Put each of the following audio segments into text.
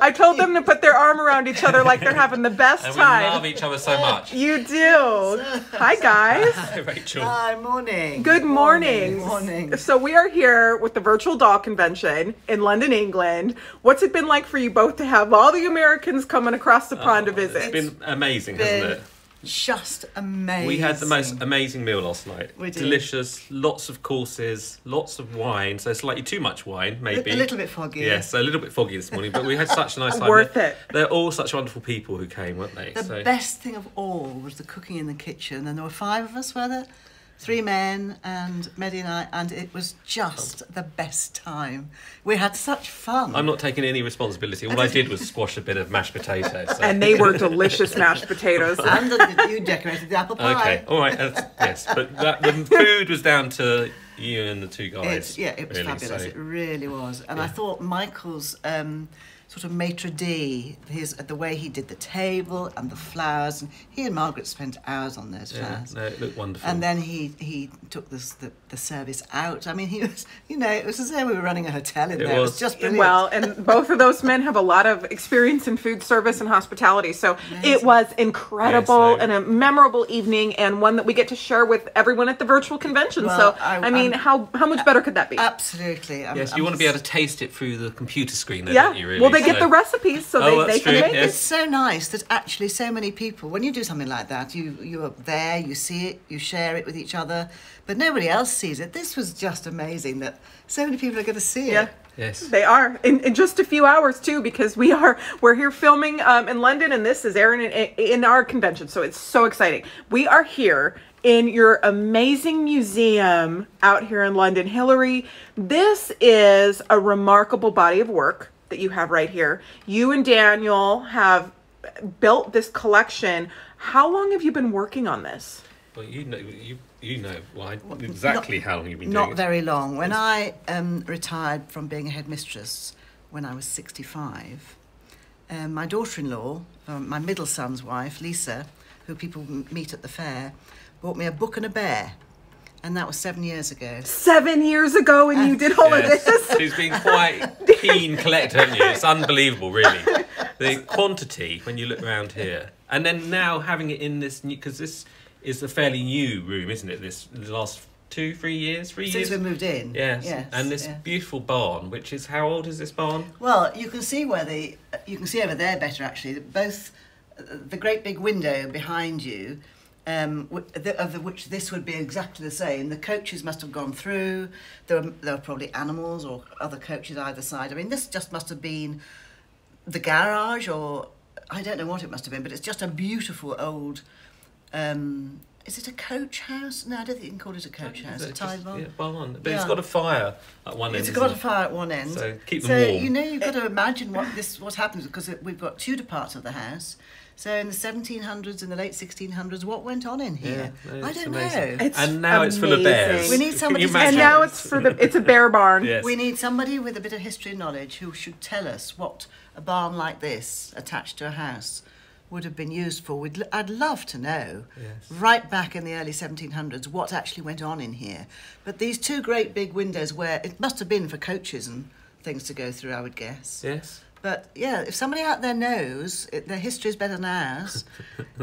I told them to put their arm around each other like they're having the best time. We love each other so much. You do. Hi, guys. Hi, Rachel. Hi, morning. Good morning. Morning. So we are here with the Virtual Doll Convention in London, England. What's it been like for you both to have all the Americans coming across the pond to visit? It's been amazing, hasn't it? Just amazing. We had the most amazing meal last night. We did. Delicious, lots of courses, lots of wine. So slightly too much wine, maybe. A little bit foggy. Yes, a little bit foggy this morning, but we had such a nice time. Worth it. They're all such wonderful people who came, weren't they? The best thing of all was the cooking in the kitchen, and there were 5 of us, were there? 3 men and Mehdi and I, and it was just the best time. We had such fun. I'm not taking any responsibility. All I did was squash a bit of mashed potatoes. So. And they were delicious mashed potatoes. And you decorated the apple pie. Okay, all right, yes, but the food was down to you and the 2 guys. It was really, fabulous. so. It really was. And I thought Michael's sort of maitre d', the way he did the table and the flowers, and he and Margaret spent hours on those flowers. No, it looked wonderful. And then he took the service out. I mean, he was, it was as though we were running a hotel in there. It was just brilliant. Well, and both of those men have a lot of experience in food service and hospitality, so it was incredible and a memorable evening, and one that we get to share with everyone at the virtual convention. Well, so, I mean, how much better could that be? Absolutely. Yes, you want to be able to taste it through the computer screen, don't you, really? Well, they get the recipes, so they can make it. It's so nice that actually so many people, when you do something like that, you are there, you see it, you share it with each other, but nobody else sees it. This was just amazing that so many people are going to see it. Yes, they are in just a few hours too, because we're here filming in London, and this is airing in our convention, so it's so exciting. We are here in your amazing museum out here in London. Hilary, this is a remarkable body of work that you have right here. You and Daniel have built this collection. How long have you been working on this? Well, you know exactly how long you've been doing it. Not very long. When I retired from being a headmistress when I was 65, my daughter-in-law, my middle son's wife, Lisa, who people meet at the fair, bought me a book and a bear. And that was 7 years ago. 7 years ago, and you did all of this? She's been quite keen collector, haven't you? It's unbelievable, really. The quantity when you look around here. And then now having it in this new, because this is a fairly new room, isn't it? The last 2-3 years? 3 years? Since we moved in. Yes. And this beautiful barn, which is, how old is this barn? Well, you can see you can see over there better, actually. Both the great big window behind you, of which this would be exactly the same. The coaches must have gone through. There were probably animals or other coaches either side. I mean, this just must have been the garage, or I don't know what it must have been, but it's just a beautiful old... is it a coach house? No, I don't think you can call it a coach house. A tie barn. Yeah, barn. But it's got a fire at one end. It's got a fire at one end. So keep them warm. You've got to imagine what happens, because we've got Tudor parts of the house. So in the 1700s, in the late 1600s, what went on in here? I don't know. And now it's full of bears. We need somebody. And now it's a bear barn. Yes. We need somebody with a bit of history and knowledge who should tell us what a barn like this, attached to a house, would have been used for. I'd love to know, right back in the early 1700s, what actually went on in here. But these 2 great big windows, where it must have been for coaches and things to go through, I would guess. Yes. But yeah, if somebody out there knows, their history is better than ours,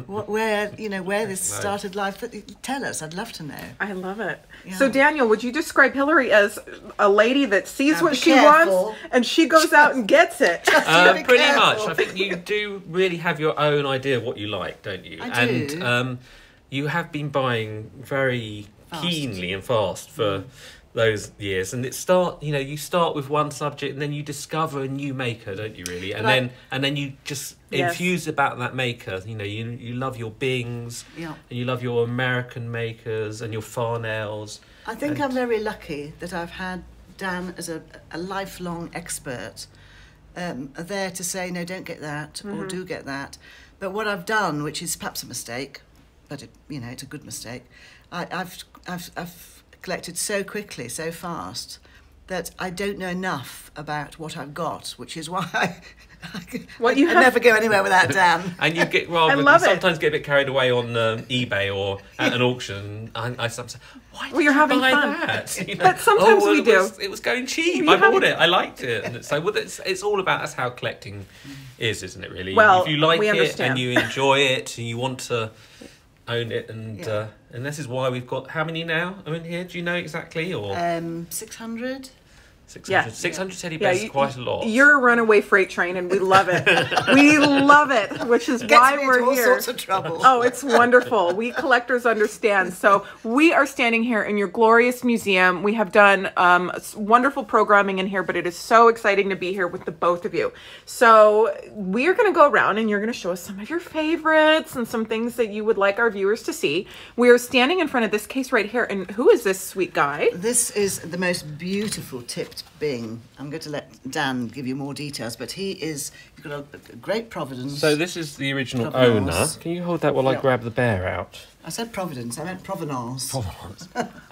where this started life, tell us. I'd love to know. I love it. Yeah. So Daniel, would you describe Hilary as a lady that sees what she wants and she goes out and gets it? Pretty much. I think you do really have your own idea of what you like, don't you? I do. And you have been buying very keenly and fast for those years, and you start with one subject and then you discover a new maker, don't you, really? And then you just infuse about that maker. You love your Bings, and you love your American makers and your Farnells. I think I'm very lucky that I've had Dan as a lifelong expert there to say, no, don't get that, or do get that. But what I've done, which is perhaps a mistake, but it's a good mistake, I've collected so quickly, so fast, that I don't know enough about what I've got, which is why I never go anywhere without Dan. And you get sometimes get a bit carried away on eBay or at an auction. I sometimes say, why did you're you having buy fun. that? You know, But sometimes we do. It was going cheap. I bought it. I liked it. And so it's all about, that's how collecting is, isn't it, really? Well, if you like we it understand. and you enjoy it and you want to own it, and this is why we've got, how many now are in here? Do you know exactly? Or 600? 600 teddy bears is quite a lot. You're a runaway freight train, and we love it. We love it, which is why we're all here. Sorts of trouble. Oh, it's wonderful. We collectors understand. So we are standing here in your glorious museum. We have done wonderful programming in here, but it is so exciting to be here with the both of you. So we are going to go around, and you're going to show us some of your favorites and some things that you would like our viewers to see. We are standing in front of this case right here, and who is this sweet guy? This is the most beautiful tipped Bing. I'm going to let Dan give you more details, but he's got a great Providence. So this is the original Provenance. owner. Can you hold that while I grab the bear out? I said Providence, I meant Provenance. Provenance.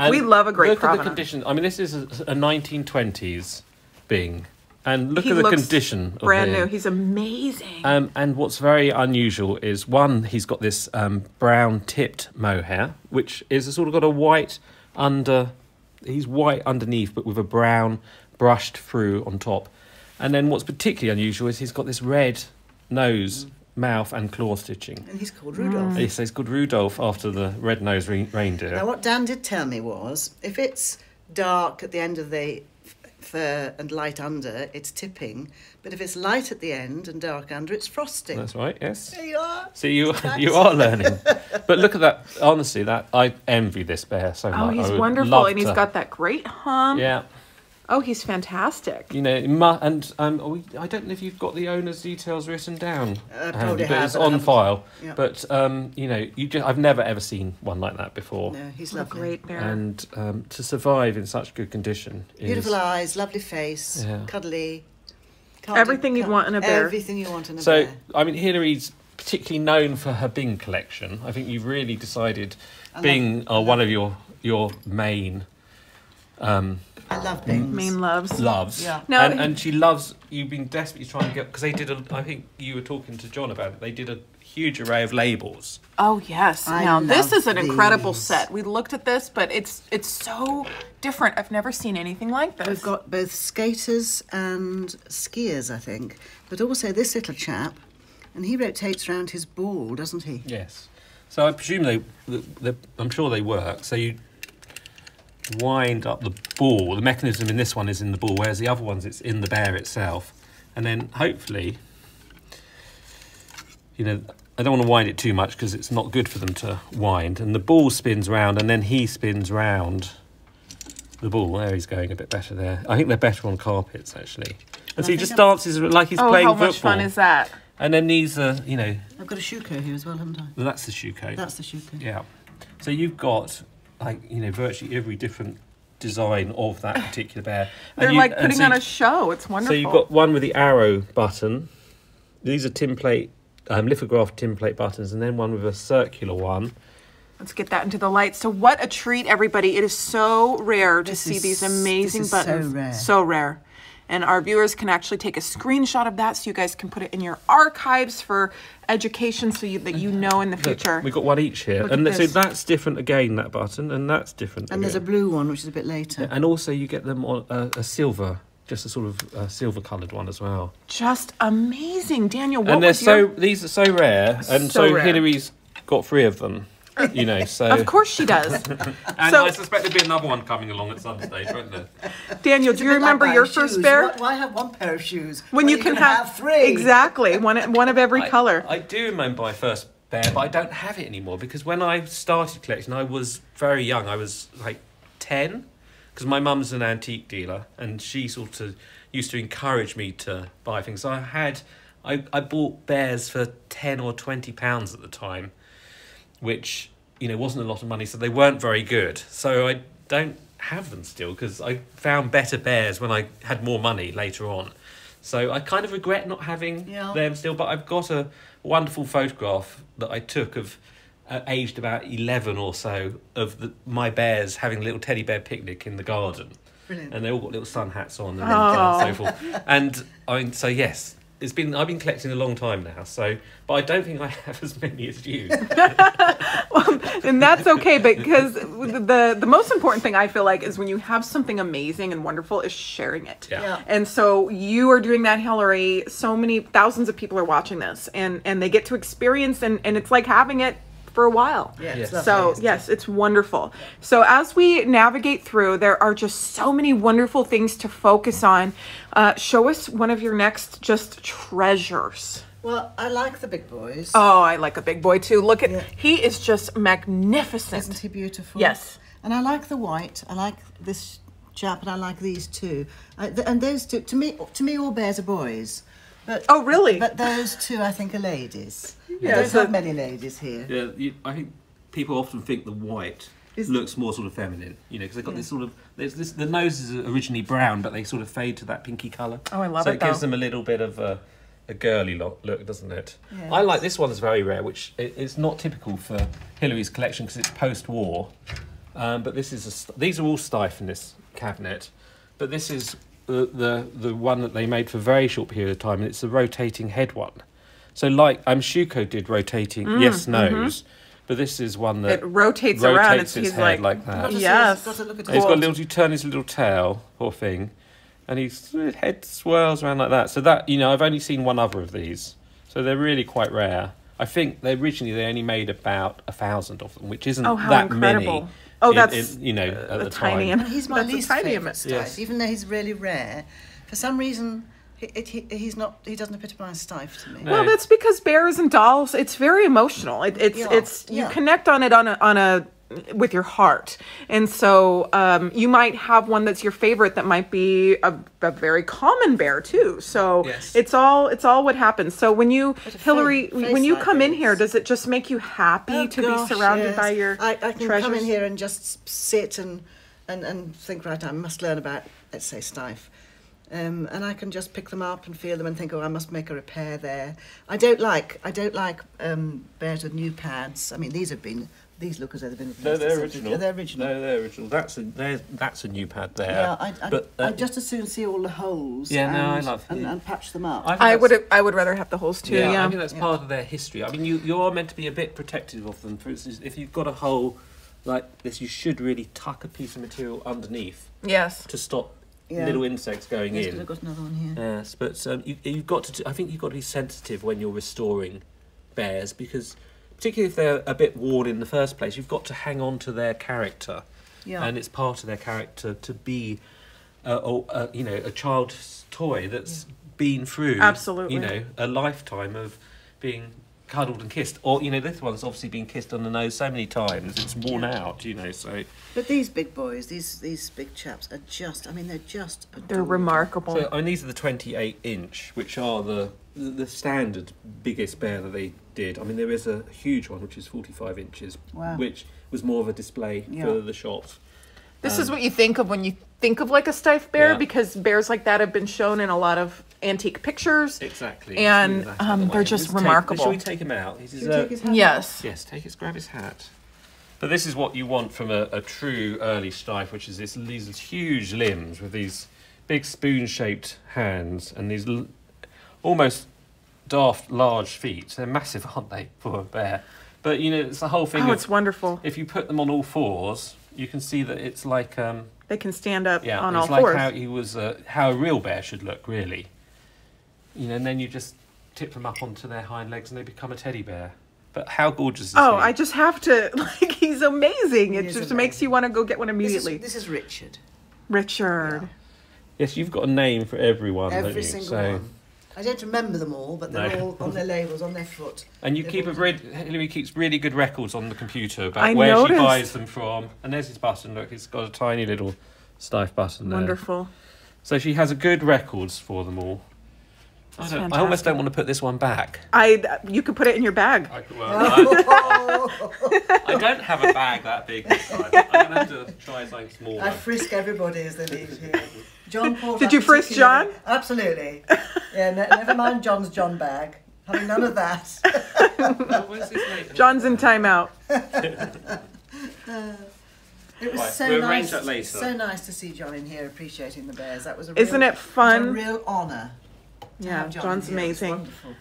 We love a great look Provenance. At the condition. I mean, this is a 1920s Bing. And look He at the looks condition of brand him. new. He's amazing. And what's very unusual is, one, he's got this brown tipped mohair, which is sort of got a white he's white underneath, but with a brown brushed through on top. And then what's particularly unusual is he's got this red nose, mouth and claw stitching. And he's called Rudolph. Yes, he's called Rudolph after the red-nosed reindeer. Now, what Dan did tell me was, if it's dark at the end of the fur and light under, it's tipping. But if it's light at the end and dark under, it's frosting. That's right, yes. There you are. So you are learning. But look at that. Honestly, I envy this bear so much. Oh, he's I would wonderful, love and he's to- got that great hump. Yeah. Oh, he's fantastic. You know, and I don't know if you've got the owner's details written down, probably but have, it's but I on haven't. file. Yeah. But you know, I've never ever seen one like that before. No, he's What a lovely. great bear. And to survive in such good condition is Beautiful eyes, lovely face, Yeah. cuddly. Everything you'd want in a bear. Everything you want in a so. bear. I mean, Hilary's particularly known for her Bing collection. I think you've really decided Bing are one of your main I love Bings. Main loves. loves. Yeah. No, and she loves. You've been desperately trying to get, because they did. I think you were talking to John about it. They did a huge array of labels. Oh yes. I Now this love is an incredible these. set. We looked at this, but it's so different. I've never seen anything like this. We've got both skaters and skiers, I think, but also this little chap, and he rotates around his ball, doesn't he? Yes. So I presume I'm sure they work. So you wind up the ball. The mechanism in this one is in the ball, whereas the other ones it's in the bear itself. And then hopefully, you know, I don't want to wind it too much because it's not good for them to wind. And the ball spins round, and then he spins round the ball. There, he's going a bit better there. I think they're better on carpets actually. And so he just dances like he's playing how football. much fun is that? And then these are, you know, I've got a shuko here as well, haven't I? well, that's the shoe coat. That's the shuko. Yeah. So you've got, like, you know, virtually every different design of that particular bear. They're And like and putting so on a show. It's wonderful. So you've got one with the arrow button. These are tinplate, lithographed tinplate buttons, and then one with a circular one. Let's get that into the light. So what a treat, everybody. It is so rare to This see is- these amazing this is so buttons. rare. So rare. And our viewers can actually take a screenshot of that so you guys can put it in your archives for education so that you know in the future. We've got one each here. Look And at so this. that's different again, that button, and that's different And there's a again. blue one, which is a bit later. And also you get them on a silver, just a sort of silver coloured one as well. Just amazing. Daniel, what And they're was your... these are so rare, and So so rare. Hilary's got 3 of them. You know, so Of course she does. and So- I suspect there'll be another one coming along at some stage, won't there? Daniel, It's do a you bit like remember buying your shoes. first bear? Why have one pair of shoes When you can have 3? Exactly. One of every color. I do remember my first bear, but I don't have it anymore because when I started collecting, I was very young. I was like 10, because my mum's an antique dealer, and she sort of used to encourage me to buy things. So I bought bears for £10 or £20 at the time, which, you know, wasn't a lot of money, so they weren't very good. So I don't have them still because I found better bears when I had more money later on. So I kind of regret not having them still, but I've got a wonderful photograph that I took of aged about 11 or so of my bears having a little teddy bear picnic in the garden. Brilliant. And they all got little sun hats on and so forth. And so yes, I've been collecting a long time now. So, but I don't think I have as many as you. Well, and that's okay, because the most important thing I feel like is when you have something amazing and wonderful is sharing it. Yeah. And so you are doing that, Hilary. So many thousands of people are watching this, and they get to experience, and it's like having it for a while. Yeah, Yes. it's So lovely. yes, it's wonderful. So as we navigate through, there are just so many wonderful things to focus on. Show us one of your next just treasures. Well, I like the big boys. Oh, I like a big boy too. Look at, he is just magnificent. Isn't he beautiful? Yes. And I like the white. I like this chap, and I like these two. And those two, to me, all bears are boys. But, Oh, really? But those two, I think, are ladies. Yeah, I don't so- have many ladies here. Yeah, I think people often think the white looks more sort of feminine, because they've got this sort of. The noses are originally brown, but they sort of fade to that pinky colour. Oh, I love so it, it gives though. them a little bit of a girly look, doesn't it? Yes. I like this one. Is very rare, which it's not typical for Hilary's collection because it's post-war. But this is these are all Steiff in this cabinet, but this is the one that they made for a very short period of time, and it's the rotating head one. So Shuko did rotating yes nose, but this is one that It rotates around. his He's head like like that. Yes. Got to look at And he's got it. a little. You turn his little tail, poor thing, and his head swirls around like that. So that I've only seen one other of these, so they're really quite rare. I think they only made about 1,000 of them, which isn't Oh, how that incredible. many. Oh, at that's the tiny. time. And he's my That's a least tiny favourite amount. Steiff, Yes. even though he's really rare. For some reason, he's not. He doesn't epitomise Steiff to me. No. Well, that's because bears and dolls, it's very emotional. It's you Yeah. connect on it on a with your heart. And so you might have one that's your favorite that might be a very common bear too. So Yes. it's all what happens. So when you, But a Hilary, face when you like come in this. here, does it just make you happy Oh, to gosh, be surrounded yes. by your I can treasures? come in here and just sit and think, right, I must learn about, let's say, Steiff. And I can just pick them up and feel them and think, oh, I must make a repair there. I don't like bears with new pads. I mean, these look as though they've been No, replaced. they're at some original. stage. They're original. No, they're original. That's a new pad there. Yeah, but I'd just as soon see all the holes. Yeah, no, I and, love and, the- and patch them up. I would rather have the holes too. Yeah. I think that's part of their history. I mean, you are meant to be a bit protective of them. For instance, if you've got a hole like this, you should really tuck a piece of material underneath Yes. to stop Yeah. little insects going Yes, in. but I've got another one here. Yes, but you've got to. I think you've got to be sensitive when you're restoring bears, because particularly if they're a bit worn in the first place, you've got to hang on to their character, Yeah. and it's part of their character to be, a child's toy that's been through Absolutely. a lifetime of being cuddled and kissed, or this one's obviously been kissed on the nose so many times it's worn out. So. But these big boys, these big chaps are just, they're just adorable. They're remarkable. So, these are the 28-inch, which are the standard biggest bear that they did. I mean, there is a huge one, which is 45 inches, Wow. which was more of a display Yeah. for the shops. This is what you think of when you think of like a Steiff bear, Yeah. because bears like that have been shown in a lot of antique pictures. Exactly. And, Let's move that out of the they're way. just Let's remarkable. Shall we take him out? Should we take his hat Yes. Yes, grab his hat. But this is what you want from a true early Steiff, which is these huge limbs with these big spoon-shaped hands and these almost daft large feet. They're massive, aren't they, for a bear? But it's the whole thing. Oh, of, it's wonderful. if you put them on all fours, you can see that it's like They can stand up on it's all like fours. how he was how a real bear should look, really. And then you just tip them up onto their hind legs and they become a teddy bear. But how gorgeous is he? I just have to, he's amazing. It is just amazing. makes you want to go get one immediately. This is Richard. Richard. Yes, you've got a name for everyone, don't Every you? single one. I don't remember them all, but they're No. all on their labels, on their foot. And you They're keep all- Hilary keeps really good records on the computer about I where noticed. she buys them from. And there's his button. Look, it's got a tiny little Steiff button there. Wonderful. So she has a good records for them all. That's I almost fantastic. don't want to put this one back. You could put it in your bag. I Oh, don't have a bag that big this time. I'm going to have to try something smaller. I frisk everybody as they leave here. John Porter. Did you frisk particularly- John? Absolutely. Yeah, never mind John's John bag. Having none of that. Where's his name? John's in timeout. It was Right, so we'll nice. arrange that later. So nice to see John in here appreciating the bears. That was a Isn't real, it fun? It was a real honour. to Yeah, have John John's in here. It was amazing. wonderful.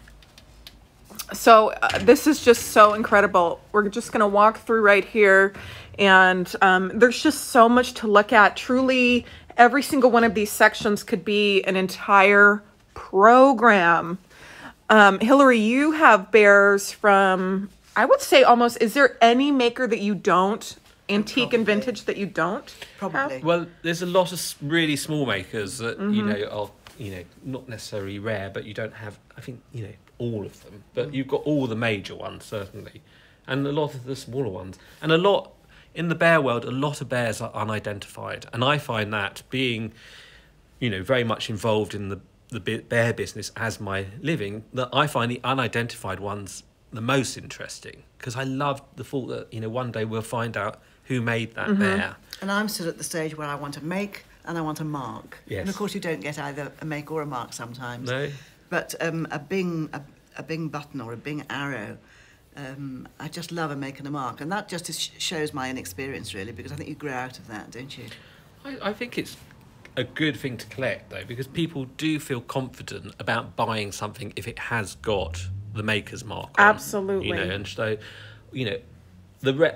So this is just so incredible. We're just going to walk through right here, and there's just so much to look at. Truly, every single one of these sections could be an entire program. Hilary, you have bears from, I would say almost, is there any maker that you don't, antique and vintage, that you don't Probably. have? Well, there's a lot of really small makers that are not necessarily rare, but you don't have. I think all of them, but you've got all the major ones certainly, and a lot of the smaller ones, and a lot in the bear world. A lot of bears are unidentified, and I find that being, very much involved in the bear business as my living, that I find the unidentified ones the most interesting, because I love the thought that one day we'll find out who made that bear. And I'm still at the stage where I want to make and I want to mark. Yes. And of course you don't get either a make or a mark sometimes. No. But a Bing button or a Bing arrow, I just love a make and a mark. And that just shows my inexperience, really, because I think you grow out of that, don't you? I think it's a good thing to collect, though, because people do feel confident about buying something if it has got the maker's mark on. Absolutely. And so,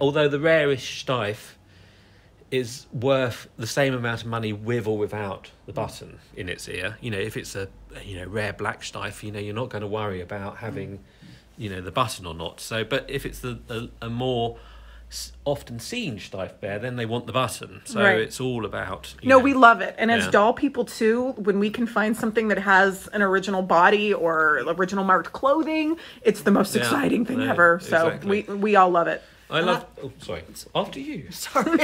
although the rarest Steiff is worth the same amount of money with or without the button in its ear. If it's a rare black Steiff, you're not going to worry about having the button or not. So, but if it's a more often seen Steiff bear, then they want the button. So Right. it's all about. We love it. And as Yeah. doll people too, when we can find something that has an original body or original marked clothing, it's the most Yeah. exciting thing Yeah, ever. So exactly. we all love it. I love. Oh, sorry. After you. Sorry.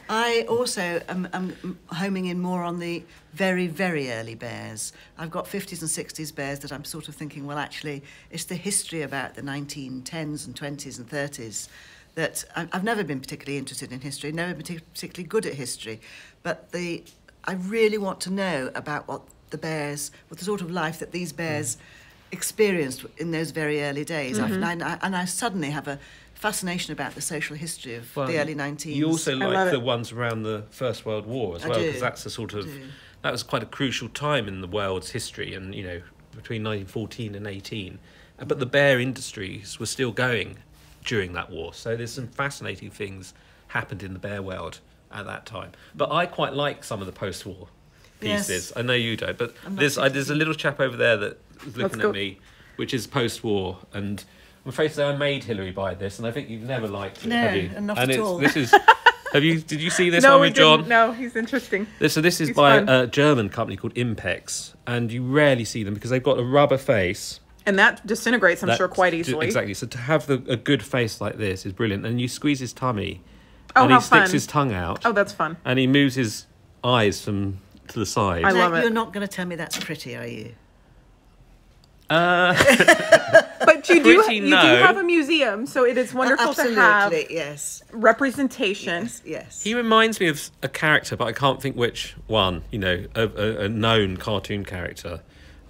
I also am homing in more on the very, very early bears. I've got 50s and 60s bears that I'm sort of thinking, well, actually, it's the history about the 1910s and 20s and 30s that I've never been particularly interested in history, never been particularly good at history, but I really want to know about what the sort of life that these bears experienced in those very early days. And I suddenly have a fascination about the social history of the early 19s. You also love like it. the ones around the First World War as well, do. because that's a sort of that was quite a crucial time in the world's history, and between 1914 and 18. But the bear industries were still going during that war, so there's some fascinating things happened in the bear world at that time. But I quite like some of the post-war pieces. Yes. I know you don't, but I'm not there's a particularly- little chap over there that is looking go. at me, which is post-war, and I'm afraid to say I made Hilary buy this, and I think you've never liked it, No, have you? not and at all. This is. Did you see this No, one we with John? didn't. No, he's interesting. This is He's by fun. a German company called Impex, and you rarely see them because they've got a rubber face. And that disintegrates, I'm sure, quite easily. Exactly. So to have a good face like this is brilliant. And you squeeze his tummy, Oh, and how he sticks fun. his tongue out, Oh, that's fun. and he moves his eyes from to the side. I love it. You're not going to tell me that's pretty, are you? But you do Pretty no. have a museum, so it is wonderful Absolutely, to have yes. representation. Yes. He reminds me of a character, but I can't think which one. A known cartoon character.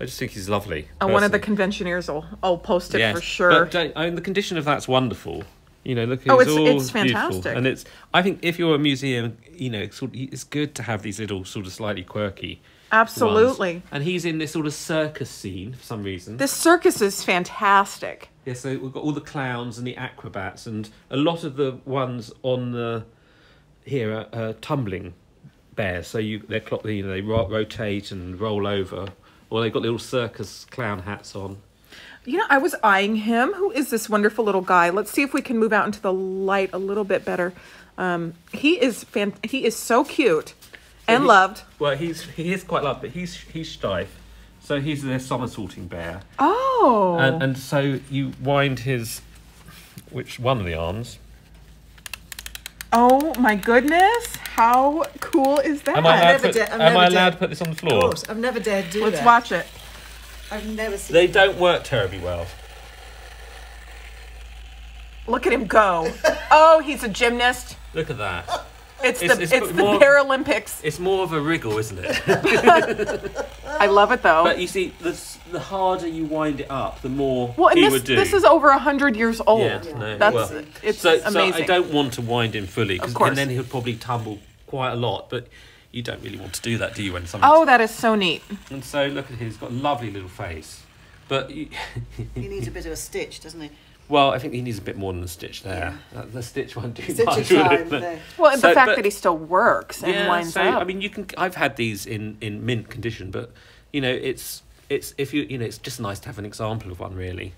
I just think he's lovely. And one of the personally. conventioneers will post it Yes, for sure. But the condition of that's wonderful. Look, Oh, it's it's all fantastic. beautiful. And I think if you're a museum, it's good to have these little sort of slightly quirky Absolutely. ones. And he's in this sort of circus scene for some reason. This circus is fantastic. Yeah, so we've got all the clowns and the acrobats, and a lot of the ones on here are tumbling bears. So they rotate and roll over, or they've got little circus clown hats on. I was eyeing him. Who is this wonderful little guy? Let's see if we can move out into the light a little bit better. He is so cute and loved. Well, he is quite loved, but he's Steiff, so he's the somersaulting bear. Oh. And so you wind which one of the arms? Oh my goodness. How cool is that? Am I allowed, never am I allowed dared- to put this on the Of floor? course, I've never dared do that. Let's watch it. I've never seen They don't work terribly well. Look at him go. Oh, he's a gymnast. Look at that. It's the Paralympics. It's more of a wriggle, isn't it? I love it though. But you see, the harder you wind it up, the more well, and he this, would do. This is over 100 years old. Yeah, no, That's it's amazing. So I don't want to wind him fully, Of course. and then he'll probably tumble quite a lot. But you don't really want to do that, do you? When something. Oh, that is so neat. And so look at him; he's got a lovely little face, but He needs a bit of a stitch, doesn't he? well, I think he needs a bit more than the stitch there. The stitch won't do Stitch much. of will time, it? But- no. Well, and So, the fact but- that he still works and winds up. I mean, you can. I've had these in mint condition, but it's if you it's just nice to have an example of one, really.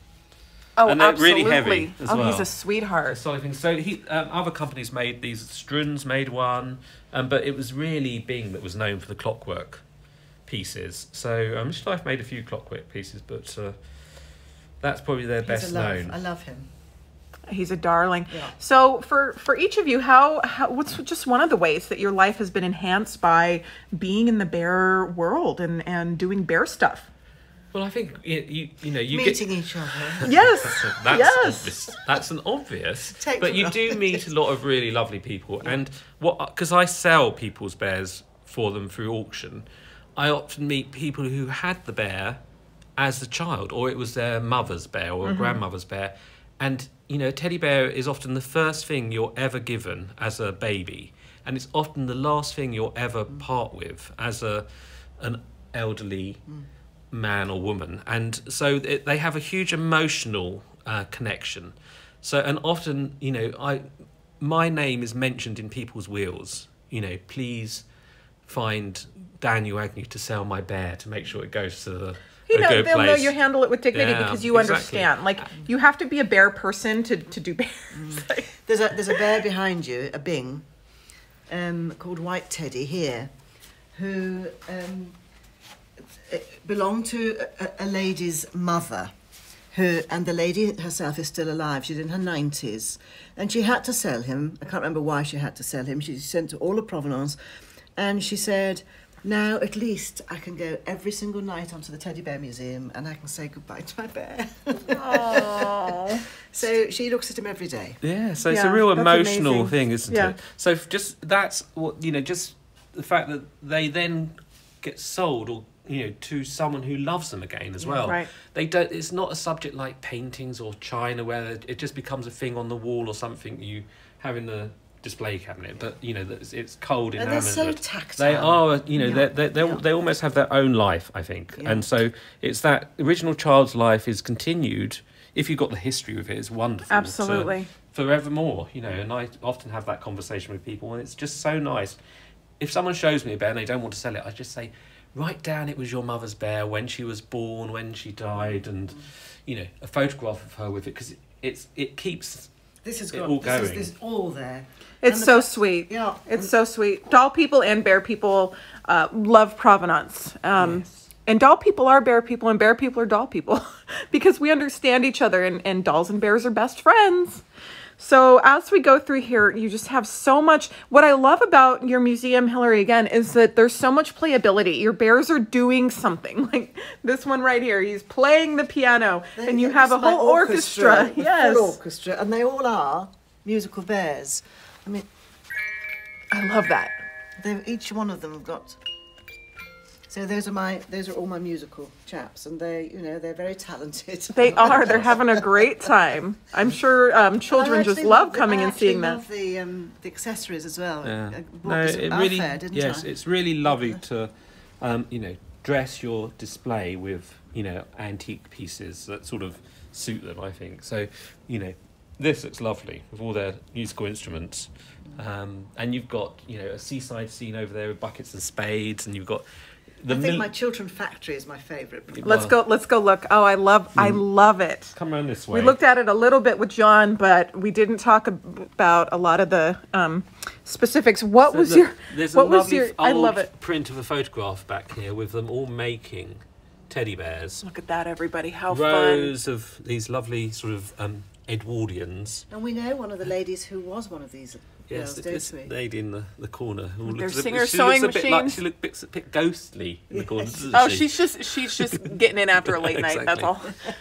Oh, and they're absolutely. really heavy as well. He's a sweetheart. So I think so. Other companies made these. Struns made one, but it was really Bing that was known for the clockwork pieces. So Life made a few clockwork pieces, but that's probably their best known. I love him. He's a darling. Yeah. So for each of you, how what's just one of the ways that your life has been enhanced by being in the bear world and doing bear stuff? Well, I think you Meeting each other. Yes. That's yes. obvious. That's an obvious. Take But for you do granted. meet a lot of really lovely people, and because I sell people's bears for them through auction, I often meet people who had the bear as a child, or it was their mother's bear or a grandmother's bear, and a teddy bear is often the first thing you're ever given as a baby, and it's often the last thing you'll ever part with as an elderly man or woman, and so they have a huge emotional connection. So, and often, my name is mentioned in people's wills. Please find Daniel Agnew to sell my bear to make sure it goes to the a good they'll know place. you handle it with dignity Yeah, because you exactly. understand. Like, you have to be a bear person to do bears. Like, There's a bear behind you, a Bing, called White Teddy here, who belonged to a lady's mother, and the lady herself is still alive. She's in her 90s, and she had to sell him. I can't remember why she had to sell him. She sent to all of Provenance, and she said, now at least I can go every single night onto the Teddy Bear Museum and I can say goodbye to my bear. Aww. So she looks at him every day. Yeah, so it's Yeah, a real that's emotional amazing. thing, isn't Yeah. it? So just that's what just the fact that they then get sold or to someone who loves them again as well. Right. They don't. It's not a subject like paintings or china where it just becomes a thing on the wall or something you have in the display cabinet. But it's cold And enamel. they're so tactile. They are, Yeah. they almost have their own life, I think. Yeah. And so it's that original child's life is continued. If you've got the history with it, it's wonderful. Absolutely. Forevermore, and I often have that conversation with people, and it's just so nice. If someone shows me a bear and they don't want to sell it, I just say, write down it was your mother's bear, when she was born, when she died, and a photograph of her with it, because it keeps This is it good. all This going. is all there. It's And the so fact- sweet. Yeah. It's so sweet. Doll people and bear people love Provenance. Yes. And doll people are bear people and bear people are doll people because we understand each other and dolls and bears are best friends. So as we go through here, you just have so much. What I love about your museum, Hilary, again, is that there's so much playability. Your bears are doing something. Like this one right here, he's playing the piano, and you have a It's like whole orchestra. a Yes, full orchestra, and they all are musical bears. I mean, I love that. each one of them have got. So those are all my musical chaps, and they're very talented. They are. They're having a great time. I'm sure children just love coming and seeing I that. love the accessories as well. Yeah. I bought No, this it at really. Fair, didn't Yes, I? it's really lovely to, dress your display with antique pieces that sort of suit them. I think so. This looks lovely with all their musical instruments, and you've got a seaside scene over there with buckets and spades, and you've got the. I think my children factory is my favourite. Let's go look. Oh, I love it. Come around this way. We looked at it a little bit with John, but we didn't talk about a lot of the specifics. There's a lovely I old love it. print of a photograph back here with them all making teddy bears. Look at that, everybody. How Rows of these lovely sort of Edwardians. And we know one of the ladies who was one of these Yes, don't this we? lady in the corner. Their Singer sewing machines. She looks a bit ghostly in the corner, doesn't Oh, she? she's just getting in after a late night. Exactly.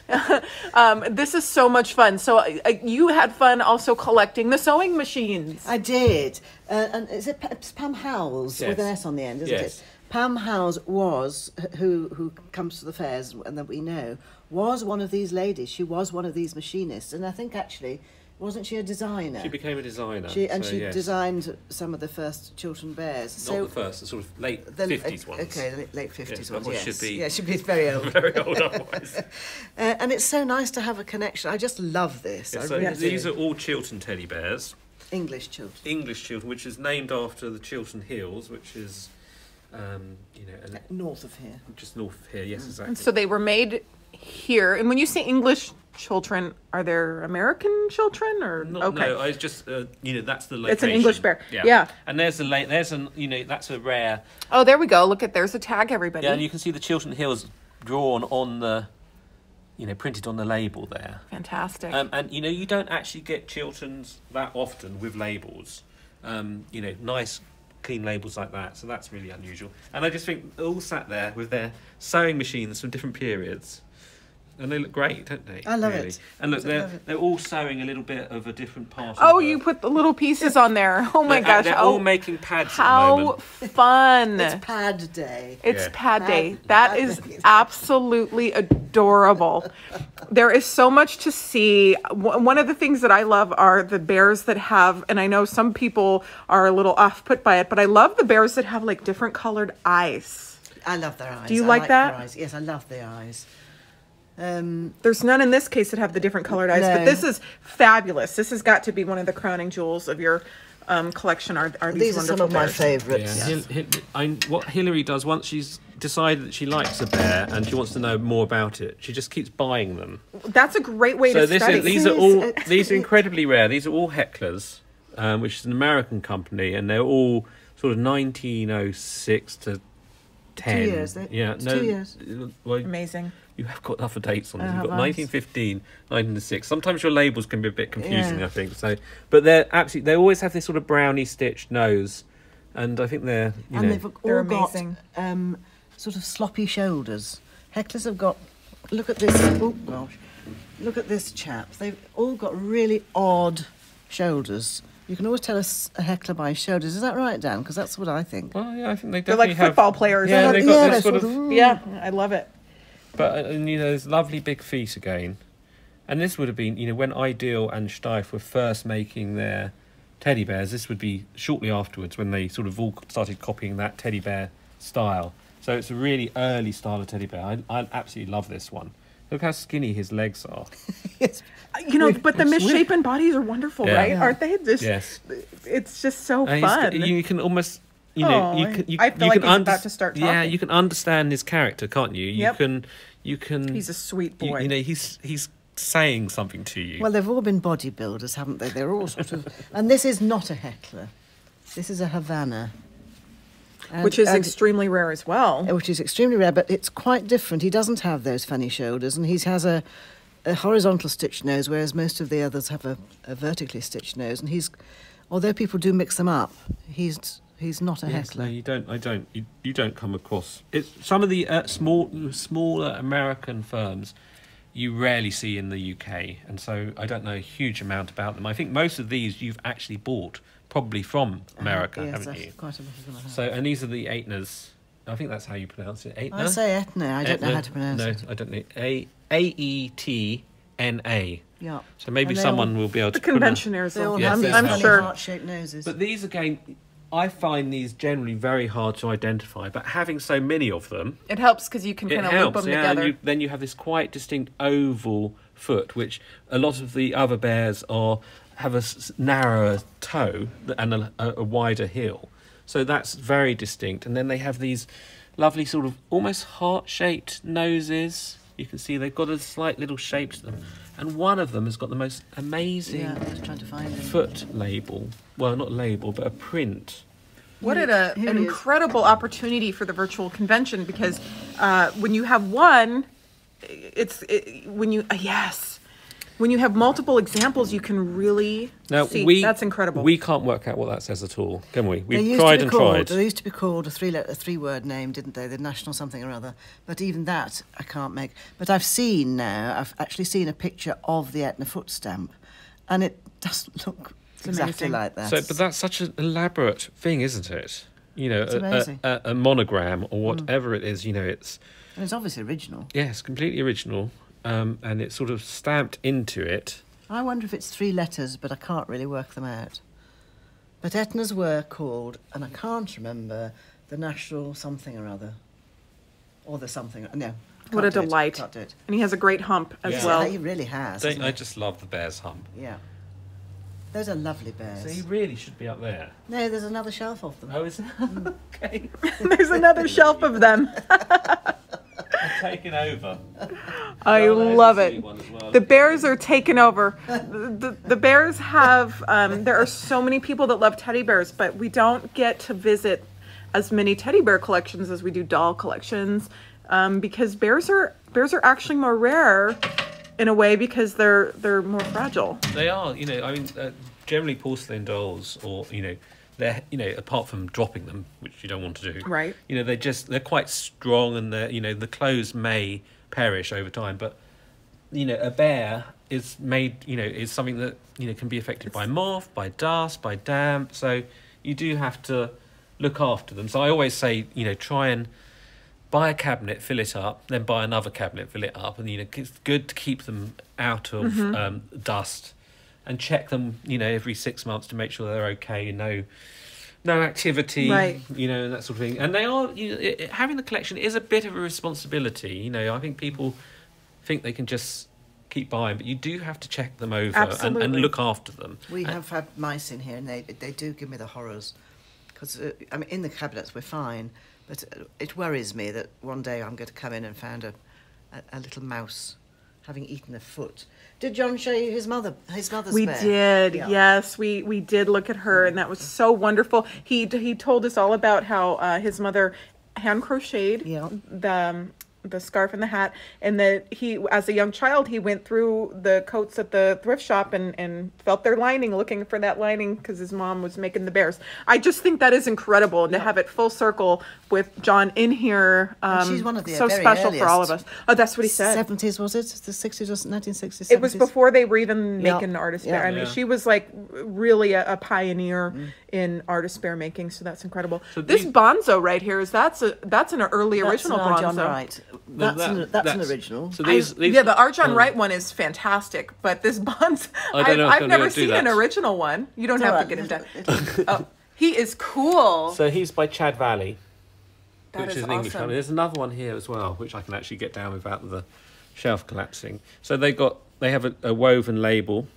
That's all. This is so much fun. So you had fun also collecting the sewing machines. I did. And it's Pam Howells with an S on the end, isn't Yes. it? Pam Howells was, who comes to the fairs and that we know, was one of these ladies. She was one of these machinists. And I think actually, wasn't she a designer? She became a designer. She yes. designed some of the first Chiltern Bears. Not the first, the sort of late 50s ones. Okay, late 50s ones, What yes. should be Yeah, should be very old. very old otherwise. And it's so nice to have a connection. I just love this. Yeah, I so really these do. are all Chiltern teddy bears. English Chiltern. English Chiltern, which is named after the Chiltern Hills, which is, North of here. just north of here. Yes, exactly. And so they were made here. And when you say English children, are there American children or okay? No, I just that's the location. It's an English bear. Yeah. And there's that's a rare. Oh, there we go. Look at there's a tag, everybody. Yeah, and you can see the Chiltern Hills drawn on the, printed on the label there. Fantastic. And you don't actually get Chilterns that often with labels. Nice clean labels like that. So that's really unusual. And I just think all sat there with their sewing machines from different periods. And they look great, don't they? I love really? it. And look, I love it. they're all sewing a little bit of a different part. Oh, of you put the little pieces on there. Oh my gosh. They're all making pads at the How moment. fun. It's Pad Day. It's Yeah. Pad Day. Pad- That Pad is Day. absolutely adorable. There is so much to see. One of the things that I love are the bears that have, and I know some people are a little off put by it, but I love the bears that have like different colored eyes. I love their eyes. Do you I like that? their eyes. Yes, I love the eyes. There's none in this case that have the different colored eyes, but No. this is fabulous. This has got to be one of the crowning jewels of your collection. Are these These are wonderful some of my bears. favourites. Yeah. What Hilary does once she's decided that she likes a bear and she wants to know more about it, she just keeps buying them. That's a great way So to study. these are incredibly rare. These are all Hecklers, which is an American company, and they're all sort of 1906 to 10. 2 years. It's 2 years. Well, Amazing. you have got other dates on them. I You've have got eyes. 1915, 1906. Sometimes your labels can be a bit confusing, Yeah. I think. So, but they always have this sort of brownie stitched nose, and I think they're And they've They're all got amazing. sort of sloppy shoulders. Hecklers have got, look at this, oh gosh, look at this chap. They've all got really odd shoulders. You can always tell a heckler by his shoulders. Is that right, Dan? Because that's what I think. Well, yeah, I think they They're definitely like have football players. Yeah, they've got Yeah, this they're sort sort of. of- Yeah, I love it. But there's lovely big feet again, and this would have been when Ideal and Steiff were first making their teddy bears. This would be shortly afterwards when they sort of all started copying that teddy bear style. So it's a really early style of teddy bear. I absolutely love this one. Look how skinny his legs are. Yes. But the misshapen bodies are wonderful, Yeah. right? Yeah. Aren't they? Just, Yes. It's just so And fun. you can almost, Oh, I feel like he's about to start Yeah, talking. you can understand his character, can't you? Yep. You can. He's a sweet boy. He's saying something to you. Well, they've all been bodybuilders, haven't they? They're all sort of... And this is not a heckler. This is a Havana. which is extremely rare as well. Which is extremely rare, but it's quite different. He doesn't have those funny shoulders, and he has a horizontal stitched nose, whereas most of the others have a vertically stitched nose. And although people do mix them up, he's not a Yes, heckler. no, you don't. You don't come across it. Some of the smaller American firms you rarely see in the UK, and so I don't know a huge amount about them. I think most of these you've actually bought probably from America, Yes, haven't that's you? quite a lot of them I have. So, and these are the Aetnas. I think that's how you pronounce it. Aetna. I say Etna. I don't know how to pronounce no, it. I don't know. Aetna. Yeah. So maybe And they someone will be able The to pronounce. conventioners, They all Yes, have they these have. I'm funny sure. heart-shaped noses. But these again, I find these generally very hard to identify. But having so many of them, It helps because you can it kind of loop helps. them Yeah, together. and then you have this quite distinct oval foot, which a lot of the other bears have a narrower toe and a wider heel. So that's very distinct. And then they have these lovely sort of almost heart-shaped noses. You can see they've got a slight little shape to them. And one of them has got the most amazing Yeah, I was trying to find him. foot label. Well, not label, but a print. What an Here he is. incredible opportunity for the virtual convention, because when you have one, yes. when you have multiple examples, you can really see. That's incredible. We can't work out what that says at all, can we? We've They tried and tried. They used to be called a three-word name, didn't they? The national something or other. But even that I can't make. But I've actually seen a picture of the Etna foot stamp, and it doesn't look exactly like that. So, but that's such an elaborate thing, isn't it? You know, It's amazing. a monogram or whatever it is. You know, it's obviously original. yes, completely original, and it's sort of stamped into it. I wonder if it's 3 letters, but I can't really work them out. But Etna's were called, and I can't remember, the national something or other. Or the something, no. What a delight. Can't do it. And he has a great hump as Yeah. well. Yeah, he really has. I just love the bear's hump. Yeah. Those are lovely bears. So he really should be up there. No, there's another shelf of them. Oh, is it? Okay. There's another shelf of them. I've taken over. I Oh, there's love a it. sweet one as well. The bears are taken over. The bears have, there are so many people that love teddy bears, but we don't get to visit as many teddy bear collections as we do doll collections, because bears are actually more rare in a way because they're more fragile. They are, you know, I mean, generally porcelain dolls, or, you know, they're, you know, apart from dropping them, which you don't want to do. Right. You know, they're quite strong, and they're, you know, the clothes may perish over time, but, you know, a bear is made, you know, is something that, you know, can be affected by moth, by dust, by damp. So you do have to look after them. So I always say, you know, try and buy a cabinet, fill it up, then buy another cabinet, fill it up, and, you know, it's good to keep them out of dust, and check them, you know, every 6 months to make sure they're okay, no activity, Right. you know, and that sort of thing. And they are, you know, having the collection is a bit of a responsibility. You know, I think people think they can just keep buying, but you do have to check them over and look after them. We have had mice in here, and they do give me the horrors. Because, I mean, in the cabinets we're fine, but it worries me that one day I'm going to come in and find a little mouse having eaten a foot. Did John show you his mother's We bear? did, Yeah. yes. We did look at her, and that was so wonderful. He told us all about how his mother hand crocheted the scarf and the hat, and that he, as a young child, he went through the coats at the thrift shop and felt their lining, looking for that lining because his mom was making the bears. I just think that is incredible, and to have it full circle with John in here, And she's one of the so very special for all of earliest. us. Oh, that's what he said. 70s, was it? The 60s or 1960s? It was 70s? before they were even Yeah. making artist Yeah. bear. I mean, Yeah. she was like really a pioneer in artist bear making, so that's incredible. So This these- Bonzo right here that's an early original That's Bonzo. John Wright. That's an original. So these Yeah, the Arjon Wright one is fantastic, but this Bonzo, I don't know if I've I'm never gonna do seen an that. original one. You don't It's have all to get him right. done. Oh, he is cool. So he's by Chad Valley, That which is is an English awesome. company. There's another one here as well, which I can actually get down without the shelf collapsing. So they have a woven label.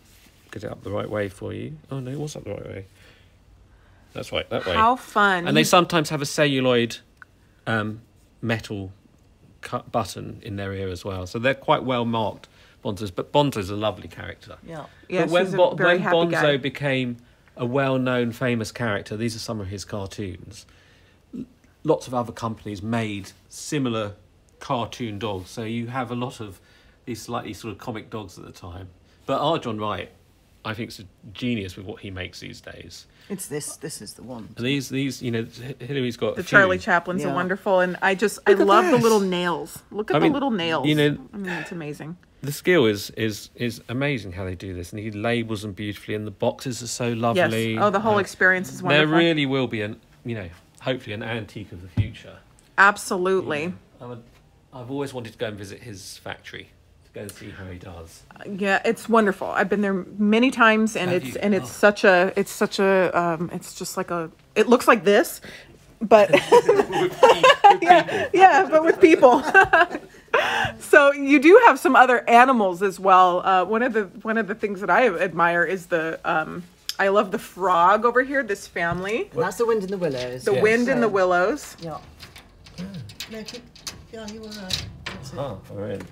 Get it up the right way for you. Oh no, it was up the right way. That's right, that way. How fun. And they sometimes have a celluloid metal cut button in their ear as well. So they're quite well marked Bonzos. But Bonzo's a lovely character. Yeah. Yes, but when, he's a very when happy Bonzo guy. became a well-known, famous character, these are some of his cartoons. Lots of other companies made similar cartoon dogs. So you have a lot of these slightly sort of comic dogs at the time. But Arjon Wright, I think, is a genius with what he makes these days. It's this is the one. And these, you know, Hilary's got The a few. Charlie Chaplin's are Yeah. wonderful, and I Look love at the this. little nails. Look at I the mean, little nails. you know- I mean, it's amazing. The skill is amazing how they do this, and he labels them beautifully, and the boxes are so lovely. Yes. Oh, the whole experience is wonderful. There really will be hopefully an antique of the future. Absolutely. I've always wanted to go and visit his factory to go and see how he does. Yeah, it's wonderful. I've been there many times, and Have it's you? it's such a it's just like it looks like this, but yeah, but with people. So you do have some other animals as well. One of the things that I admire is I love the frog over here. This family, And that's the wind in the willows. the Yes. wind in the willows. Yeah. No, you were right. That's it. Oh, we're in.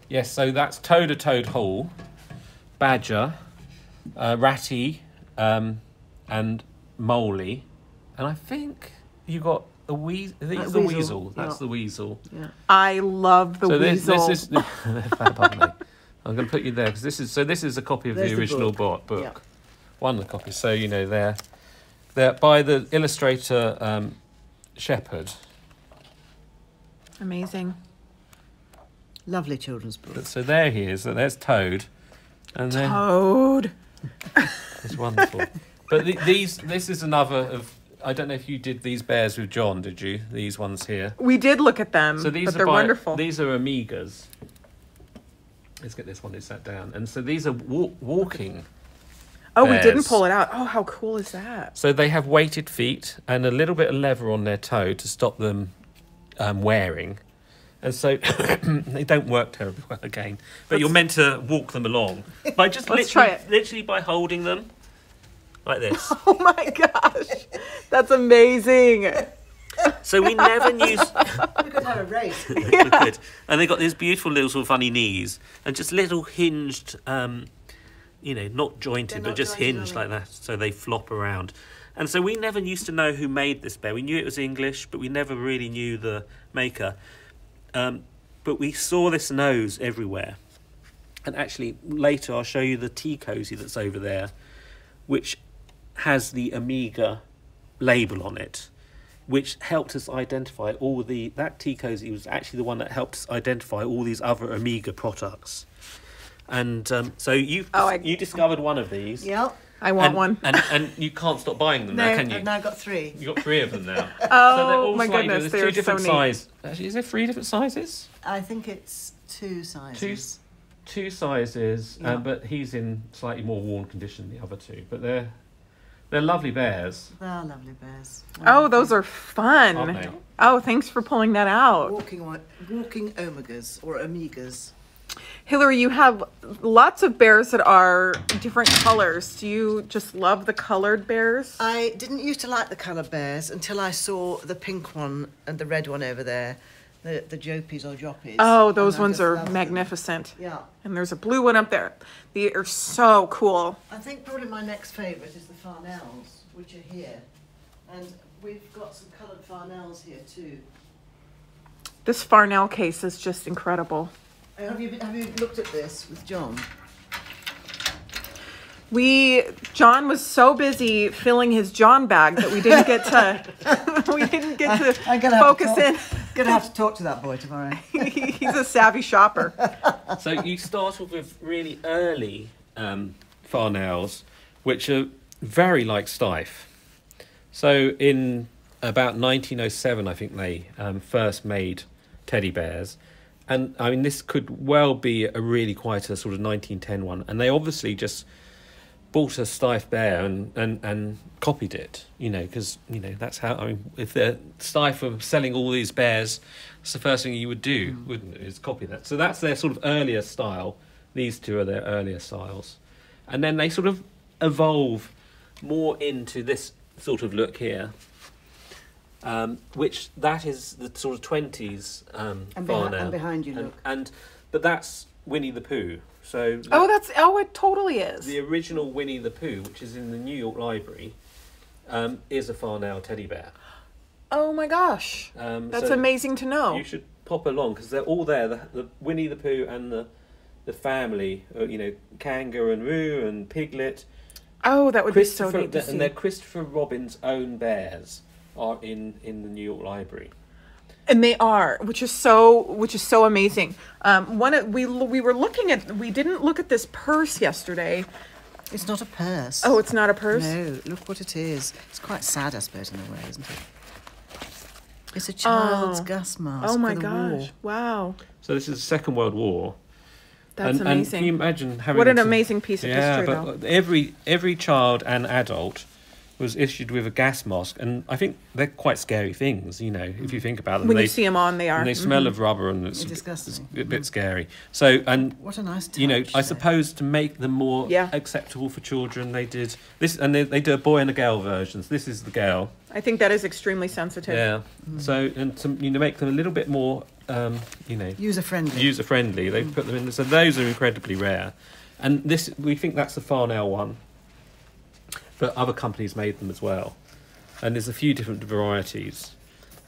Yes, so that's Toad Hall, Badger, Ratty, and Moley, and I think you got a weasel. I think it's the Weasel, weasel. That's yeah. the weasel. Yeah. I love the So weasel. this is fab, aren't they? I'm going to put you there because this is a copy of There's the the original book. book. Yeah. One of the copies. So they're by the illustrator Shepherd. Amazing. Lovely children's book. So there he is. So there's Toad, and then Toad. it's wonderful. But this is another of. I don't know if you did these bears with John. Did you? These ones here. We did look at them, So these but are they're wonderful. These are Amigas. Let's get this one who sat down. And so these are walking. Oh, we didn't bears. pull it out. Oh, how cool is that? So they have weighted feet and a little bit of leather on their toe to stop them wearing. And so they don't work terribly well again. But you're meant to walk them along by just Let's try it. literally by holding them like this. Oh my gosh, that's amazing. So we never knew. We could have a race. We could. And they got these beautiful little sort of funny knees and just little hinged, not jointed, They're but not just jointed, hinged are like that. So they flop around. And so we never used to know who made this bear. We knew it was English, but we never really knew the maker. But we saw this nose everywhere. And actually, later I'll show you the tea cosy that's over there, which has the Amiga label on it, which helped us identify that tea cosy was actually the one that helped us identify all these other Amiga products. And so you discovered one of these. Yep. I want one. And you can't stop buying them now, can you? I've now got 3. You got 3 of them now. Oh my slightly- goodness, there's they're 2 different so neat. sizes. Actually, is there 3 different sizes? I think it's 2 sizes. Two sizes, Yeah. but he's in slightly more worn condition than the other 2. But they're lovely bears, They are lovely bears. Oh, those are fun. aren't they? Oh, thanks for pulling that out. Walking omegas or amigas. Hilary, you have lots of bears that are different colors. Do you just love the colored bears? I didn't used to like the coloured bears until I saw the pink one and the red one over there, the Jopies or Joppies. Oh, those And I ones just are love them. magnificent. Yeah. And there's a blue one up there. They are so cool. I think probably my next favourite is the Farnells, which are here. And we've got some coloured Farnells here too. This Farnell case is just incredible. Have you looked at this with John? John was so busy filling his John bag that we didn't get to I'm gonna have focus to in. Gonna have to talk to that boy tomorrow. He's a savvy shopper. So you start off with really early Farnells, which are very like Steiff. So in about 1907, I think they first made teddy bears. And I mean, this could well be a really quite a sort of 1910 one. And they obviously just bought a Steiff bear and copied it, because, that's how, I mean, if the Steiff were selling all these bears, it's the first thing you would do, wouldn't it, is copy that. So that's their sort of earlier style. These 2 are their earlier styles. And then they sort of evolve more into this sort of look here. Which that is the sort of 20s Farnell. And behind you, look. But that's Winnie the Pooh. So It totally is. the original Winnie the Pooh, which is in the New York Library, is a Farnell teddy bear. Oh my gosh. That's so amazing to know. You should pop along because they're all there. The Winnie the Pooh and the family, Kangaroo and Piglet. Oh, that would be so neat to And see. they're Christopher Robin's own bears are in the New York Library. And they are, which is so amazing. We didn't look at this purse yesterday. It's not a purse. Oh, it's not a purse? No, look what it is. It's quite sad, I suppose, in a way, isn't it? It's a child's gas mask. Oh my for the gosh. war. Wow. So this is the Second World War. That's And amazing. can you imagine having What an some- amazing piece of yeah, history, but every child and adult was issued with a gas mask, and I think they're quite scary things, if you think about them. When they you see them on, they are. And they smell of rubber, and it's disgusting. a bit scary. So, and What a nice touch. I though. suppose to make them more Yeah. acceptable for children, they did this, and they do a boy and a girl versions. This is the girl. I think that is extremely sensitive. Yeah. So, and to make them a little bit more, User-friendly. user friendly. They put them in. So those are incredibly rare, and we think that's the Farnell one, but other companies made them as well, and there's a few different varieties,